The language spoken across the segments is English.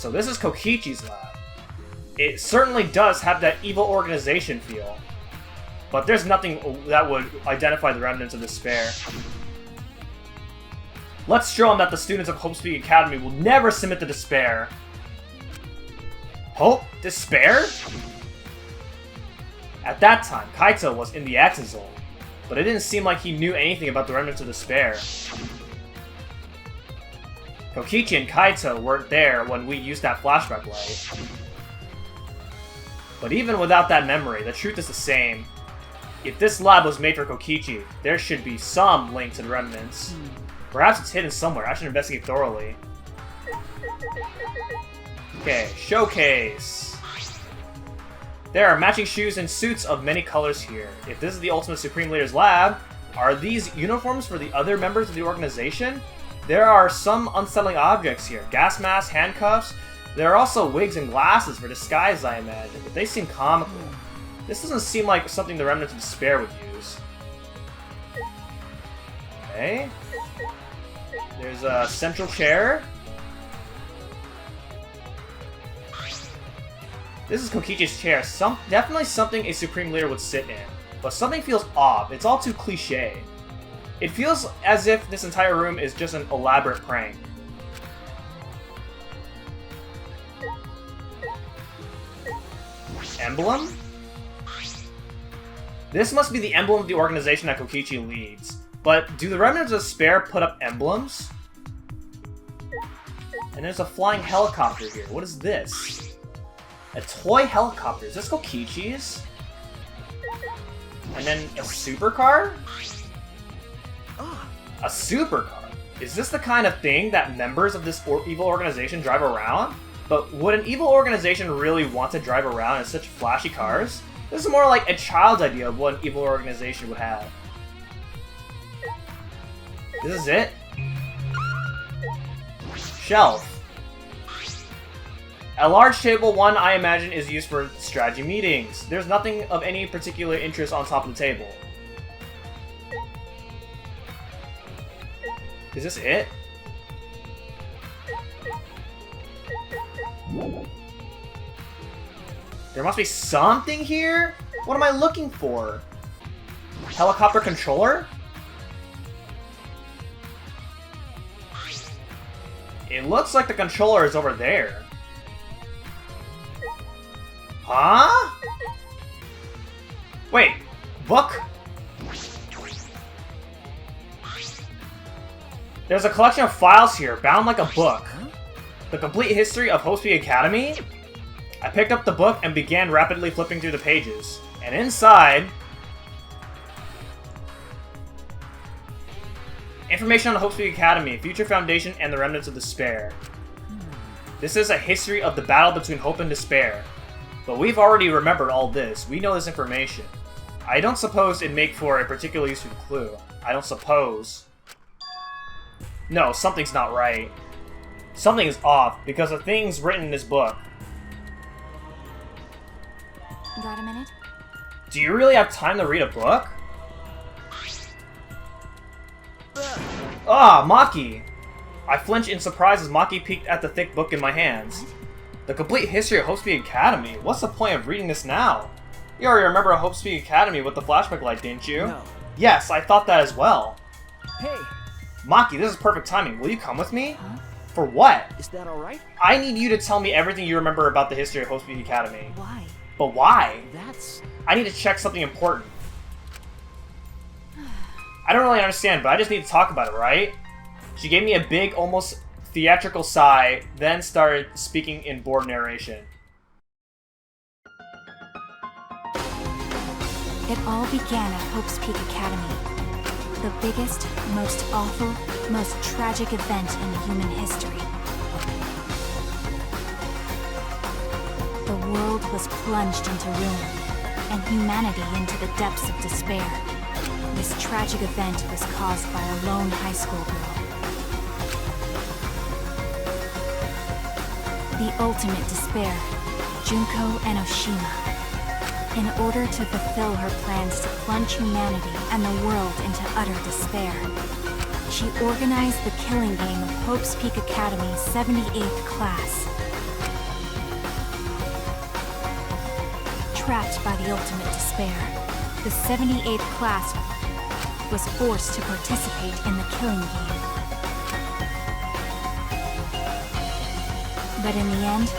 So this is Kokichi's lab. It certainly does have that evil organization feel. But there's nothing that would identify the remnants of despair. Let's show them that the students of Hope's Peak Academy will never submit to despair. Hope? Despair? At that time, Kaito was in the exit zone, but it didn't seem like he knew anything about the remnants of despair. Kokichi and Kaito weren't there when we used that flashback light. But even without that memory, the truth is the same. If this lab was made for Kokichi, there should be some link to the remnants. Perhaps it's hidden somewhere. I should investigate thoroughly. Okay, showcase. There are matching shoes and suits of many colors here. If this is the Ultimate Supreme Leader's lab, are these uniforms for the other members of the organization? There are some unsettling objects here. Gas masks, handcuffs. There are also wigs and glasses for disguise, I imagine, but they seem comical. This doesn't seem like something the remnants of despair would use. Okay. There's a central chair. This is Kokichi's chair. Definitely something a Supreme Leader would sit in. But something feels off. It's all too cliche. It feels as if this entire room is just an elaborate prank. Emblem? This must be the emblem of the organization that Kokichi leads. But do the remnants of despair put up emblems? And there's a flying helicopter here. What is this? A toy helicopter. Is this Kokichi's? And then a supercar? A supercar? Is this the kind of thing that members of this evil organization drive around? But would an evil organization really want to drive around in such flashy cars? This is more like a child's idea of what an evil organization would have. This is it? Shelf. A large table, one I imagine is used for strategy meetings. There's nothing of any particular interest on top of the table. Is this it? There must be something here? What am I looking for? Helicopter controller? It looks like the controller is over there. Huh? Wait, book? There's a collection of files here, bound like a book. The complete history of Hope's Peak Academy? I picked up the book and began rapidly flipping through the pages. And inside... information on the Hope's Peak Academy, Future Foundation, and the Remnants of Despair. This is a history of the battle between Hope and Despair. But we've already remembered all this. We know this information. I don't suppose it'd make for a particularly useful clue. I don't suppose. No, something's not right. Something is off, because of things written in this book. Got a minute? Do you really have time to read a book? Ah, Maki! I flinched in surprise as Maki peeked at the thick book in my hands. The complete history of Hope's Peak Academy? What's the point of reading this now? You already remember Hope's Peak Academy with the flashback light, didn't you? No. Yes, I thought that as well. Hey, Maki, this is perfect timing. Will you come with me? Huh? For what? is that alright? I need you to tell me everything you remember about the history of Hope's Peak Academy. Why? But why? That's... I need to check something important. I don't really understand, but I just need to talk about it, right? She gave me a big, almost theatrical sigh, then started speaking in bored narration. It all began at Hope's Peak Academy. The biggest, most awful, most tragic event in human history. The world was plunged into ruin, and humanity into the depths of despair. This tragic event was caused by a lone high school girl. The ultimate despair, Junko Enoshima. In order to fulfill her plans to plunge humanity and the world into utter despair, she organized the killing game of Hope's Peak Academy's 78th class. trapped by the ultimate despair, the 78th class was forced to participate in the killing game. But in the end,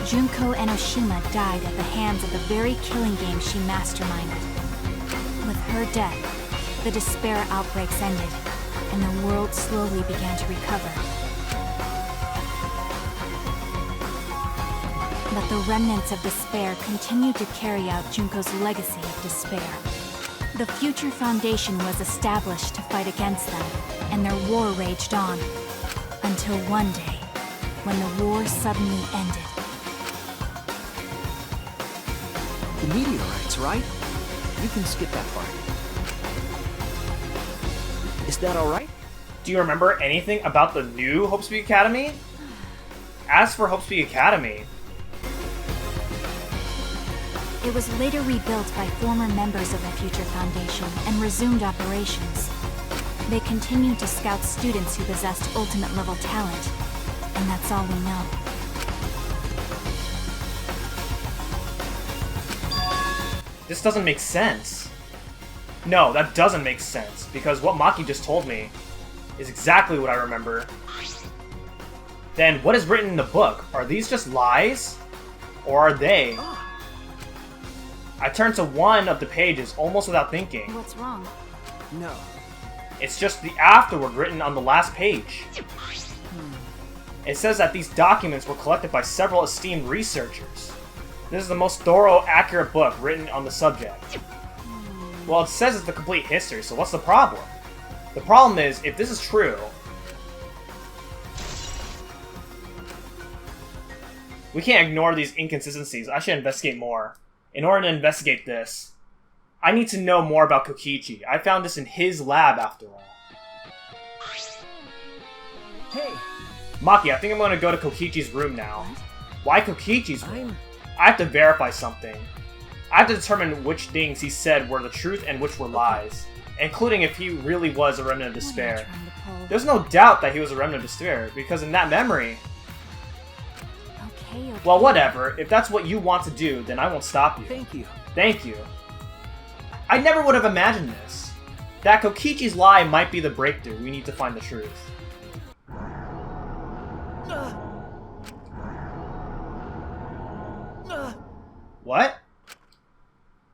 Junko Enoshima died at the hands of the very killing game she masterminded. With her death, the despair outbreaks ended, and the world slowly began to recover. But the remnants of despair continued to carry out Junko's legacy of despair. The Future Foundation was established to fight against them, and their war raged on. Until one day, when the war suddenly ended. The meteorites, right? You can skip that part. Is that alright? Do you remember anything about the new Hope Speak Academy? As for Hope Speak Academy, it was later rebuilt by former members of the Future Foundation and resumed operations. They continued to scout students who possessed ultimate level talent, and that's all we know. this doesn't make sense. No, that doesn't make sense, because what Maki just told me is exactly what I remember. Then what is written in the book? Are these just lies? Or are they? I turned to one of the pages almost without thinking. What's wrong? No. It's just the afterword written on the last page. It says that these documents were collected by several esteemed researchers. This is the most thorough, accurate book written on the subject. Well, it says it's the complete history, so what's the problem? The problem is, if this is true, we can't ignore these inconsistencies. I should investigate more. In order to investigate this, I need to know more about Kokichi. I found this in his lab, after all. Hey! Maki, I think I'm going to go to Kokichi's room now. Why Kokichi's room? I have to verify something. I have to determine which things he said were the truth and which were lies, including if he really was a remnant of despair. There's no doubt that he was a remnant of despair, because in that memory... Okay. Well, whatever. If that's what you want to do, then I won't stop you. Thank you. Thank you. I never would have imagined this. That Kokichi's lie might be the breakthrough. We need to find the truth. What?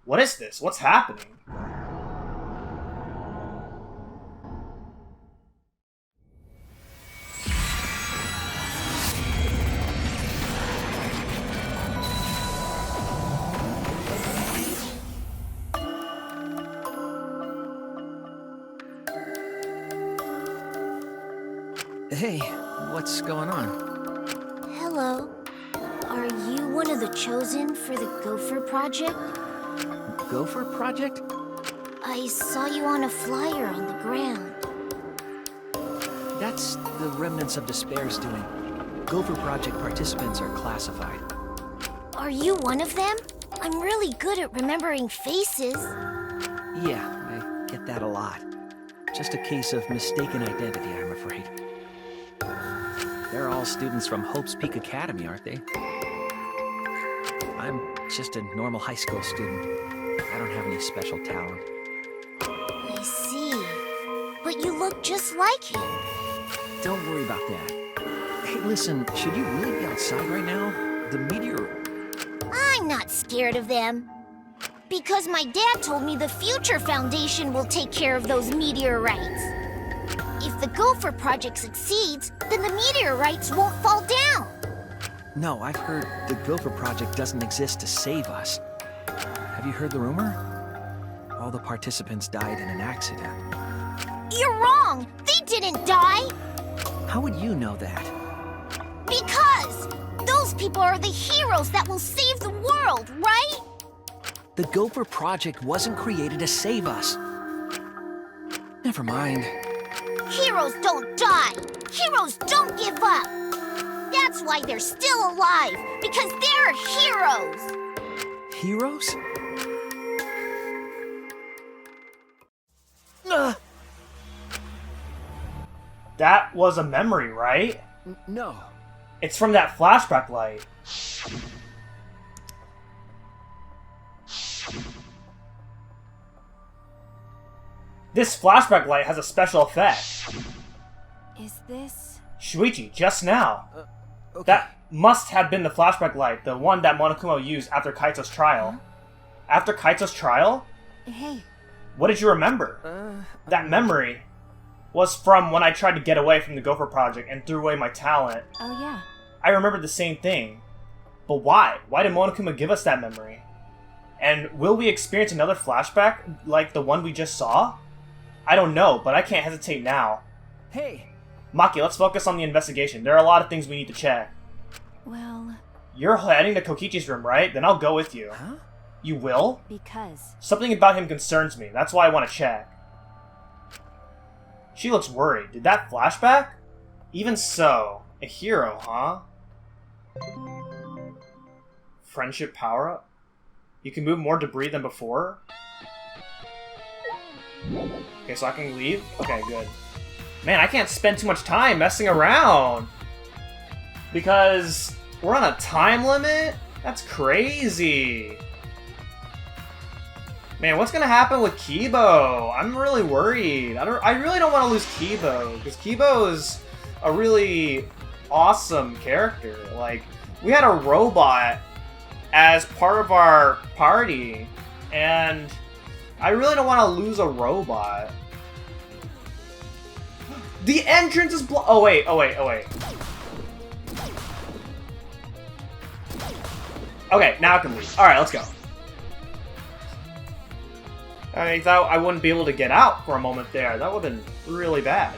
What is this? What's happening? Hey, what's going on? Hello. Are you one of the chosen for the Gopher Project? Gopher Project? I saw you on a flyer on the ground. That's the Remnants of Despair's doing. Gopher Project participants are classified. Are you one of them? I'm really good at remembering faces. Yeah, I get that a lot. Just a case of mistaken identity, I'm afraid. They're all students from Hope's Peak Academy, aren't they? I'm just a normal high school student. I don't have any special talent. I see. But you look just like him. Don't worry about that. Hey, listen, should you really be outside right now? The meteor... I'm not scared of them. Because my dad told me the Future Foundation will take care of those meteorites. If the Gopher Project succeeds, then the meteorites won't fall down. No, I've heard the Gopher Project doesn't exist to save us. Have you heard the rumor? All the participants died in an accident. You're wrong! They didn't die! How would you know that? Because those people are the heroes that will save the world, right? The Gopher Project wasn't created to save us. Never mind. Heroes don't die! Heroes don't give up! That's why they're still alive, because they're heroes! Heroes? That was a memory, right? No. It's from that flashback light. This flashback light has a special effect. Is this... Shuichi, just now. Okay. That must have been the flashback light, the one that Monokuma used after Kaito's trial. Huh? After Kaito's trial? Hey, What did you remember? That memory was from when I tried to get away from the Gopher Project and threw away my talent. oh yeah. I remembered the same thing. But why? Why did Monokuma give us that memory? And will we experience another flashback like the one we just saw? I don't know, but I can't hesitate now. Hey! Maki, let's focus on the investigation. There are a lot of things we need to check. Well, You're heading to Kokichi's room, right? Then I'll go with you. Huh? You will? because... Something about him concerns me. That's why I want to check. She looks worried. Did that flashback? Even so, a hero, huh? Friendship power-up? You can move more debris than before? Okay, so I can leave? Okay, good. Man, I can't spend too much time messing around! Because we're on a time limit? That's crazy! Man, what's gonna happen with Kibo? I'm really worried. I really don't want to lose Kibo, because Kibo is a really awesome character. Like, we had a robot as part of our party, and I really don't want to lose a robot. The entrance is oh wait. Okay, now I can leave. Alright, let's go. I thought I wouldn't be able to get out for a moment there. That would have been really bad.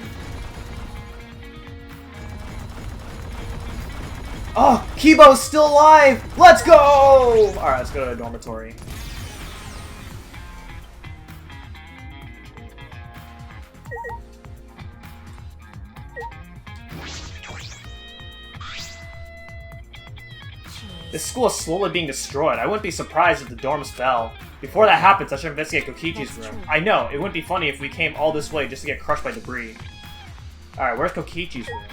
Oh, Kibo's still alive! Let's go! Alright, let's go to the dormitory. This school is slowly being destroyed. I wouldn't be surprised if the dorms fell. Before that happens, I should investigate Kokichi's room. True. I know, it wouldn't be funny if we came all this way just to get crushed by debris. Alright, where's Kokichi's room?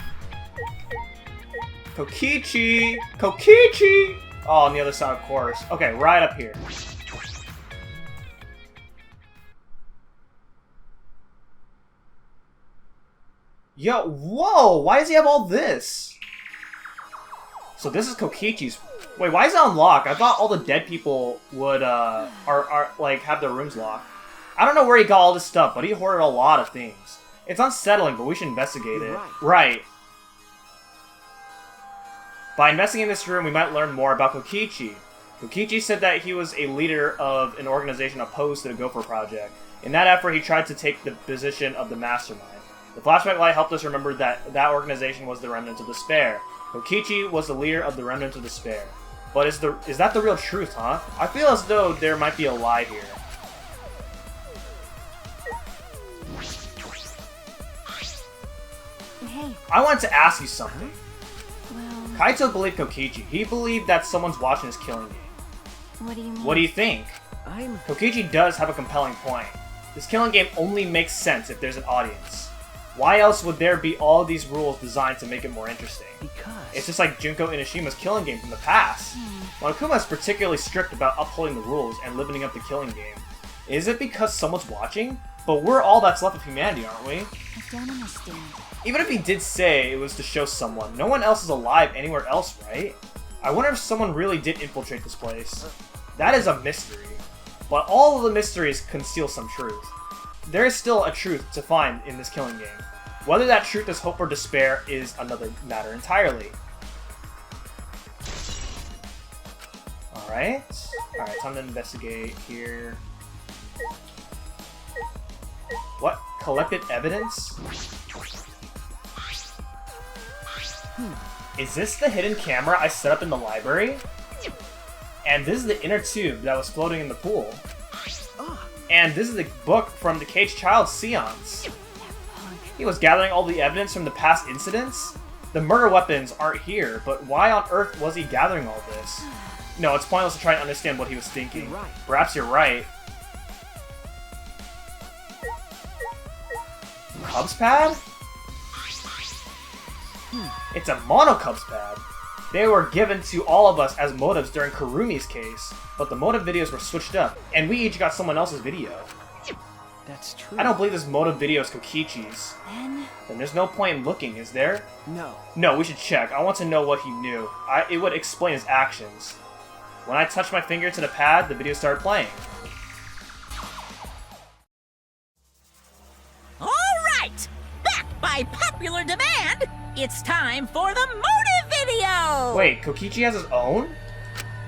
Kokichi! Kokichi! Oh, on the other side, of course. Okay, right up here. Yo, whoa! Why does he have all this? So this is Kokichi's. Wait, why is it unlocked? I thought all the dead people would, are like, have their rooms locked. I don't know where he got all this stuff, but he hoarded a lot of things. It's unsettling, but we should investigate it. Right. By investigating this room, we might learn more about Kokichi. Kokichi said that he was a leader of an organization opposed to the Gopher Project. In that effort, he tried to take the position of the mastermind. The flashback light helped us remember that that organization was the Remnants of Despair. Kokichi was the leader of the Remnants of Despair. But is that the real truth, huh? I feel as though there might be a lie here. Hey, I wanted to ask you something. well, Kaito believed Kokichi. He believed that someone's watching his killing game. what do you mean? What do you think? I'm... Kokichi does have a compelling point. This killing game only makes sense if there's an audience. Why else would there be all these rules designed to make it more interesting? Because... It's just like Junko Inishima's killing game from the past. Monokuma is particularly strict about upholding the rules and limiting up the killing game. Is it because someone's watching? But we're all that's left of humanity, aren't we? I don't understand. Even if he did say it was to show someone, no one else is alive anywhere else, right? I wonder if someone really did infiltrate this place. That is a mystery. But all of the mysteries conceal some truth. There is still a truth to find in this killing game. Whether that truth is hope or despair is another matter entirely. Alright, time to investigate here. What? Collected evidence? Is this the hidden camera I set up in the library? And this is the inner tube that was floating in the pool. And this is the book from the caged child, Sion's. He was gathering all the evidence from the past incidents? The murder weapons aren't here, but why on earth was he gathering all this? No, it's pointless to try and understand what he was thinking. You're right. Perhaps you're right. Cubs pad? It's a mono Cubs pad. They were given to all of us as motives during Kurumi's case, but the motive videos were switched up, and we each got someone else's video. that's true. I don't believe this motive video is Kokichi's. Then there's no point in looking, is there? No. No, we should check. I want to know what he knew. It would explain his actions. When I touched my finger to the pad, the video started playing. Alright! Back by popular demand, it's time for the motive video! Wait, Kokichi has his own?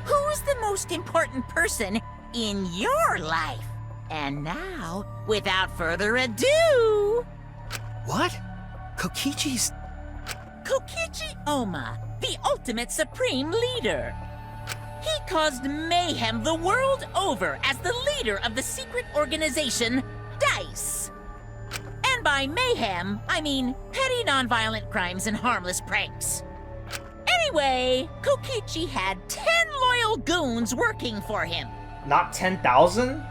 Who's the most important person in your life? And now, without further ado... What? Kokichi's... Kokichi Oma, the ultimate supreme leader. He caused mayhem the world over as the leader of the secret organization, D.I.C.E. And by mayhem, I mean petty nonviolent crimes and harmless pranks. Anyway, Kokichi had 10 loyal goons working for him. Not 10,000?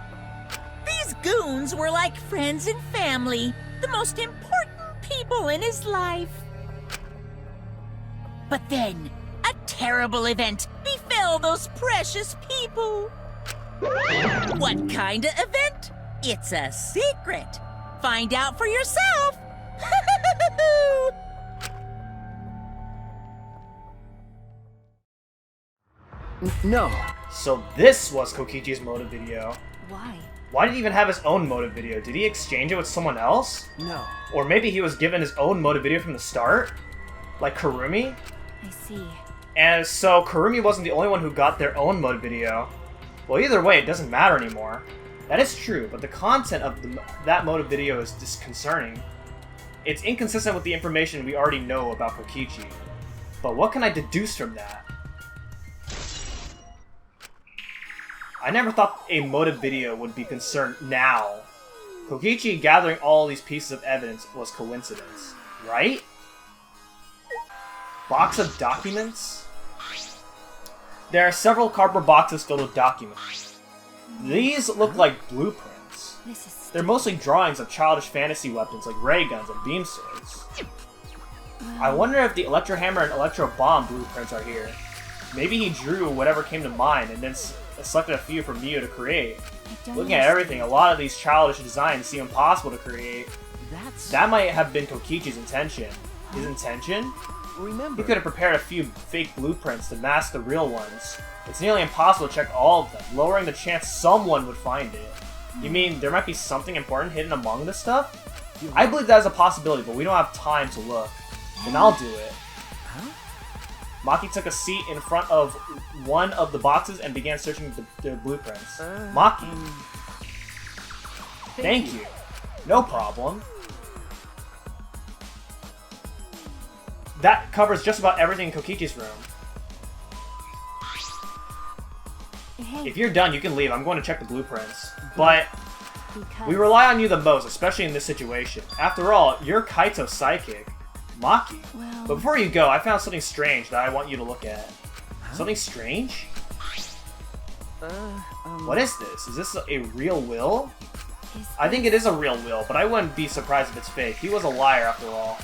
These goons were like friends and family, the most important people in his life. But then, a terrible event befell those precious people. What kind of event? It's a secret. Find out for yourself. No. So this was Kokichi's motive video. Why? Why did he even have his own motive video? Did he exchange it with someone else? No. Or maybe he was given his own motive video from the start? Like Kurumi? I see. And so Kurumi wasn't the only one who got their own motive video. Well, either way, it doesn't matter anymore. That is true, but the content of that motive video is disconcerting. It's inconsistent with the information we already know about Kokichi. But what can I deduce from that? I never thought a motive video would be concerned now. Kokichi gathering all these pieces of evidence was coincidence, right? Box of documents? There are several cardboard boxes filled with documents. These look like blueprints. They're mostly drawings of childish fantasy weapons like ray guns and beam swords. I wonder if the Electro Hammer and Electro Bomb blueprints are here. Maybe he drew whatever came to mind and then selected a few for Miu to create. Looking at everything, a lot of these childish designs seem impossible to create. That might have been Kokichi's intention. His intention? Remember. He could have prepared a few fake blueprints to mask the real ones. It's nearly impossible to check all of them, lowering the chance someone would find it. You mean there might be something important hidden among this stuff? I believe that is a possibility, but we don't have time to look. Then I'll do it. Maki took a seat in front of one of the boxes and began searching the blueprints. Maki. Thank you. No problem. That covers just about everything in Kokichi's room. Hey, If you're done, you can leave. I'm going to check the blueprints. But because... we rely on you the most, especially in this situation. After all, you're Kaito's psychic, Maki. Well... But before you go, I found something strange that I want you to look at. Something strange? What is this? Is this a real will? I think it is a real will, but I wouldn't be surprised if it's fake. He was a liar after all.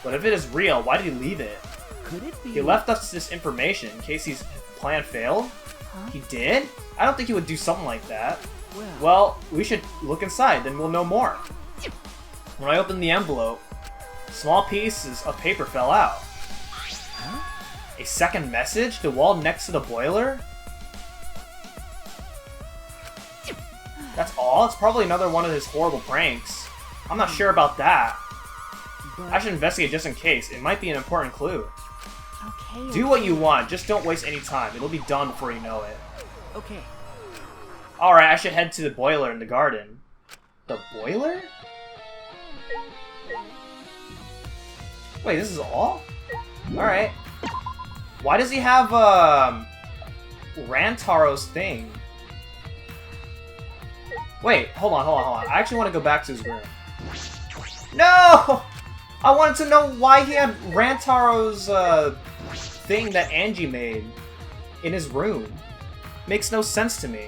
But if it is real, why did he leave it? Could it be? He left us this information in case his plan failed? Huh? He did? I don't think he would do something like that. Well, Well, we should look inside, then we'll know more. When I opened the envelope, small pieces of paper fell out. A second message? The wall next to the boiler? That's all? It's probably another one of his horrible pranks. I'm not sure about that. I should investigate just in case. It might be an important clue. Okay. Do what you want, just don't waste any time. It'll be done before you know it. okay. Alright, I should head to the boiler in the garden. The boiler? Wait, this is all? Alright. Why does he have, Rantaro's thing? Wait, hold on. I actually want to go back to his room. No! I wanted to know why he had Rantaro's, thing that Angie made in his room. Makes no sense to me.